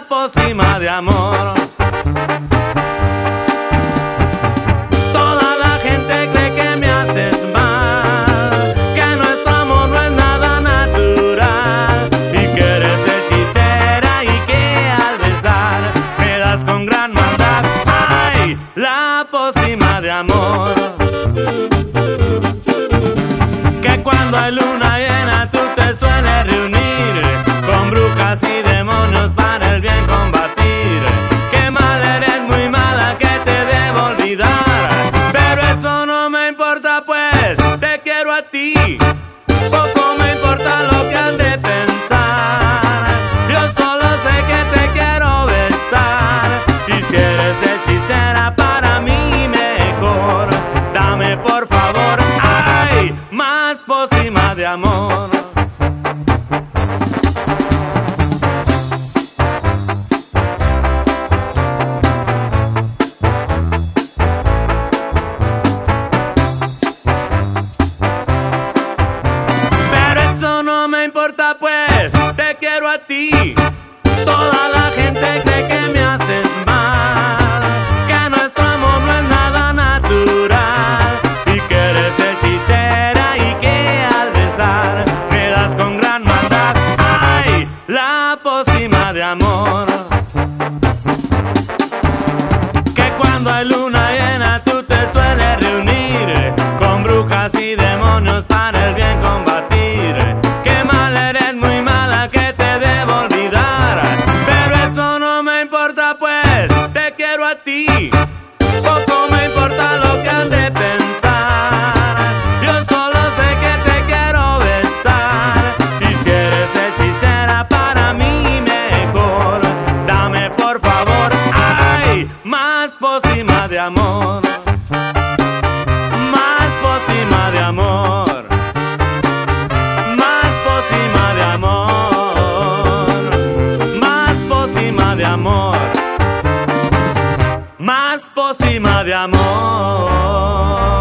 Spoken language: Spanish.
la pócima de amor. Toda la gente cree que me haces mal, que nuestro amor no es nada natural, y que eres hechicera y que al besar me das con gran maldad. ¡Ay! La pócima de amor. Que cuando hay luna llena tú te sueles reunir con brujas y demonios para el bien combatir. Qué mal eres, muy mala, que te debo olvidar, pero eso no me importa, pues te quiero a ti. Poco me importa lo que han de pensar, yo solo sé que te quiero besar. Y si eres hechicera para mí mejor, dame por favor, ay, más pócima de amor. Pero eso no me importa, pues te quiero a ti. Toda la gente cree que me haces mal, que nuestro amor no es nada natural, y que eres hechicera y que al besar me das con gran maldad. ¡Ay! La pócima de amor. Que cuando hay luna llena tú te sueles reunir con brujas y demonios para el bien combatir. Qué mal eres, muy mala, que te debo olvidar, pero eso no me importa, pues te quiero a ti. Poco me importa lo que han de pensar, yo solo sé que te quiero besar. Y si eres hechicera para mí mejor, dame por favor, ay, más pócima de amor. Más pócima de amor. Más pócima de amor. Más pócima de amor. Más pócima de amor.